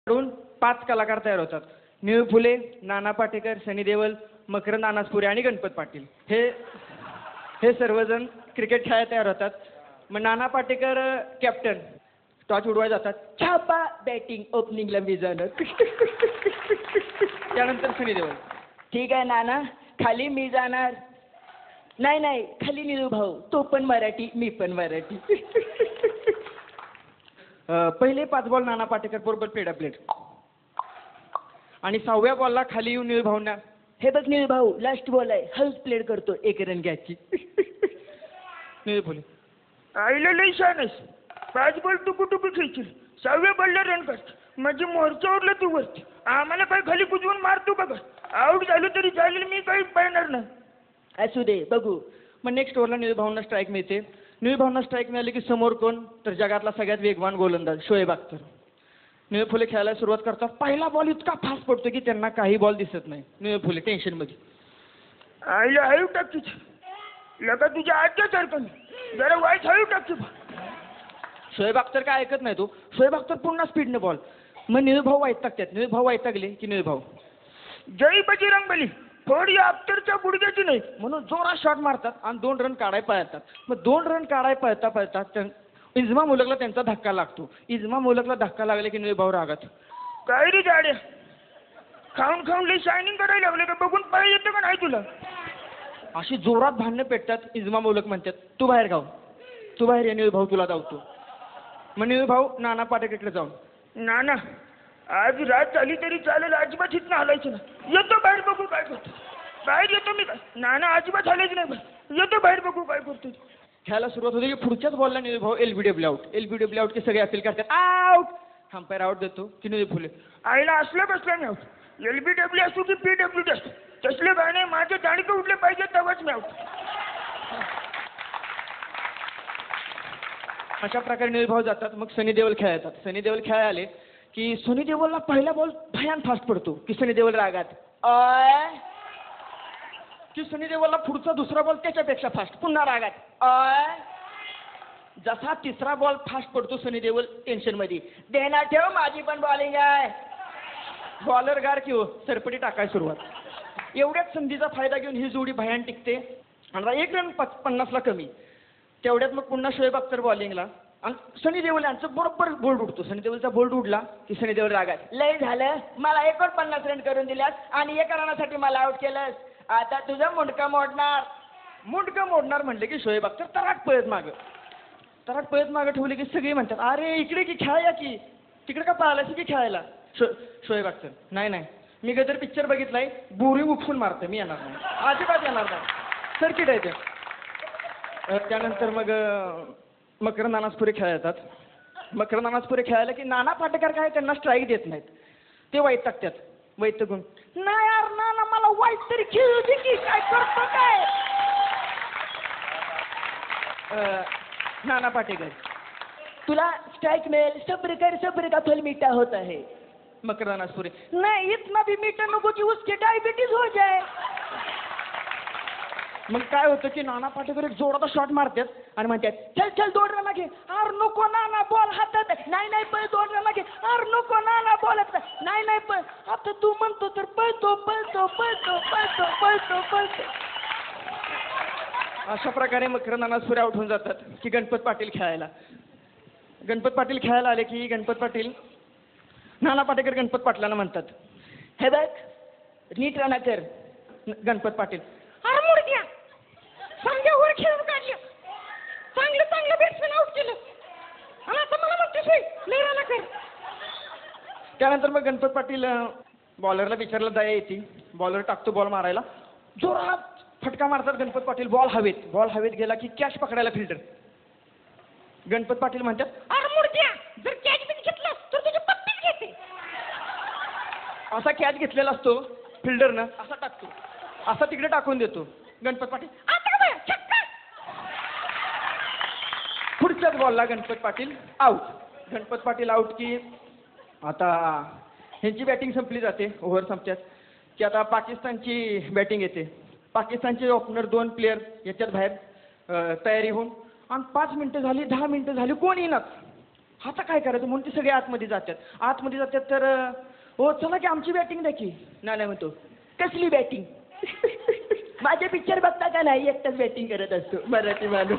कडून 5 कलाकार तयार होतात. निळू फुले, नाना पाटेकर, सनी देओल, मकरंद अनासपुरे आणि गणपत पाटील हे सर्वजण क्रिकेट खेळायला तयार होतात. मग नाना पाटेकर कॅप्टन टॉस उडवायला जातात. छापा बॅटिंग ओपनिंगला मी जाणार. त्यानंतर सनी देओल, ठीक आहे नाना, खाली मी जाणार. नाही नाही, खाली निळू भाऊ, तो पण मराठी मी पण मराठी. पहिले 5 बॉल नाना पाटेकर बरोबर पेडा प्लेट आणि 6व्या बॉलला खाली येऊन निळू भाऊंना, हे बघ निळू भाऊ, लास्ट बॉल आहे, हल्स प्लेट करतो, 1 रन घ्यायची. निळू बोले, आईला लई छान आहेस. 5 बॉल टुकू खेळशील, 6व्या बॉलला रन काढ. म्हणजे मोर्चावरला तू वरती, आम्हाला काय खाली कुजवून मारतो बघा. आऊट झालो तरी चालेल, मी काही पाहणार नाही. असू दे, बघू. मग नेक्स्ट ओव्हरला निळू भाऊंना स्ट्राईक मिळते. निळू भाऊंना स्ट्राईक मिळाली की समोर कोण, तर जगातला सगळ्यात वेगवान गोलंदाज शोएब अख्तर. निळू फुले खेळायला सुरुवात करतात. पहिला बॉल इतका फास्ट पडतो की त्यांना काही बॉल दिसत नाही. निळू फुले टेन्शनमध्ये, आईला हळू टाकीच, लगा तुझ्या आजच्या सारखं जरा वाईट हळू टाकी. शोएब अख्तर काय ऐकत नाही तो. शोएब अख्तर पुन्हा स्पीडने बॉल. मग निळू भाऊ वैतागतात. निळू भाऊ वैतागले की निळू भाऊ, जय बजरंगबली, थोडी अख्तरच्या गुडघ्याची नाही म्हणून जोरात शॉट मारतात आणि 2 रन काढाय पळतात. मग 2 रन काढाय पळतात इजमा मुलकला त्यांचा धक्का लागतो. इजमा मुलकला धक्का लागला की निळू भाऊ रागात, काय रे जाड्या, खाऊन लई शायनिंग करायला लागले का, बघून पाय येतं का नाही तुला. अशी जोरात भांडणं पेटतात. इजमा मुलक म्हणतात, तू बाहेर गाव, तू बाहेर ये, निळू भाऊ तुला धावतो. मग निळू भाऊ नाना पाटेकरकडे जाऊन, नाना आज रात झाली तरी चालेल, अजिबात हितनं हलायचं ना, येतो बाहेर बघू काय करतो. बाहेर येतो मी. नाना अजिबात हलायचं नाही, येतो बाहेर बघू काय करतो. खेळायला सुरुवात होती की पुढच्याच बॉलला निळू भाऊ LBW आउट. LBW आउट की सगळे अपील करतात, आउट. अंपायर आउट देतो की निळू फुले, आईला असलं कसलं मी आउट. LBW असू की PWD असतो, तसले गाणे माझे दाणके उठले पाहिजे तेव्हाच मी आउट. अशा प्रकारे निळू भाऊ जातात. मग सनी देओल खेळतात. सनी देओल खेळायला आले की सनी देओलला पहिला बॉल भयान फास्ट पडतो की सनी देओल रागात, की सनी देओलला पुढचा दुसरा बॉल त्याच्यापेक्षा फास्ट, पुन्हा रागात. जसा तिसरा बॉल फास्ट पडतो सनी देओल टेन्शनमध्ये, देना ठेव माझी पण बॉलिंग आहे. बॉलर गार की हो, सरपटी टाकाय सुरुवात. एवढ्याच संधीचा फायदा घेऊन ही जोडी भयान टिकते. आणि 1 रन 50ला कमी. तेवढ्यात मग पुन्हा शोएब अख्तर बॉलिंगला आणि सनी देओल यांचं बरोबर बोल्ड उडतो. सनी देओलचा बोल्ड उडला की सनी देओल रागात, लय झालं, मला 49 रन करून दिल्यास आणि 1 रनासाठी मला आउट केलंस, आता तुझं मुंडकं मोडणार. मुंडकं मोडणार म्हणले की शोएब अख्तर तराट पळत मागं ठेवले की सगळे म्हणतात, अरे इकडे की खेळाया की, तिकडे का पाहिलास की खेळायला. शोएब अख्तर, नाही मी गदर पिक्चर बघितलाय, बोरी उपसून मारतं, मी येणार नाही, अजिबात येणार नाही, सर्किट आहे ते. त्यानंतर मग मकरंद अनासपुरे खेळतात. मकरंद अनासपुरे खेळायला की नाना पाटेकर काय त्यांना स्ट्राईक देत नाहीत. ते वैतागतात. वैतागून, नाही यार नाना, मला वाईट तरी खेळू दे की, काय करतो काय. नाना पाटेकर, तुला स्ट्राइक मिळेल, सब्र का फल मीठा होता है. मकरंद अनासपुरे, नहीं इतना भी मीठा नको की उसके डायबिटीज हो जाए. मग काय होतं की नाना पाटेकर एक जोराचा शॉट मारतात आणि म्हणतात, चल 2 रन घे. अर नको नाना, बॉल हातात, नाही पळ, 2 रन घे. अर नको नाना, बॉल हातात, नाही पळ, आता तू म्हणतो तर पळतो. अशा प्रकारे मकरंद अनासपुरे आउट होऊन जातात की गणपत पाटील खेळायला. गणपत पाटील खेळायला आले की गणपत पाटील, नाना पाटेकर गणपत पाटलांना म्हणतात, हे बघ नीट रन कर. गणपत पाटील, अरे मुडक्या, समजा वर खेळून काढलं, चांगलं बॅट्समॅन आउट केलं आणि आता मला म्हणतोस लय रन कर. त्यानंतर मग गणपत पाटील बॉलरला विचारला दया येते. बॉलर टाकतो बॉल मारायला, जोरात फटका मारतात गणपत पाटील. बॉल हवेत गेला की कॅच पकडायला फिल्डर. गणपत पाटील म्हणतात, अरे मुडक्या, जर कॅच बिन घेतलं तर तुझी पप्पीच घेते. असा कॅच घेतलेला असतो फिल्डरनं, असा टाकतो, असा तिकडे टाकून देतो. गणपत पाटील, पुढच्याच बॉलला गणपत पाटील आउट. गणपत पाटील आउट की आता ह्यांची बॅटिंग संपली जाते. ओव्हर संपतात की आता पाकिस्तानची बॅटिंग येते. पाकिस्तानचे ओपनर 2 प्लेयर येतात बाहेर तयारी होऊन आणि 5 मिनिटं झाली, 10 मिनिटं झाली, कोण येणार. आता काय करायचं म्हणून ते सगळे आतमध्ये जातात तर हो चला की आमची बॅटिंग द्या की नाही म्हणतो कसली बॅटिंग माझे पिक्चर बघता का नाही एकटाच बॅटिंग करत असतो मराठी माणूस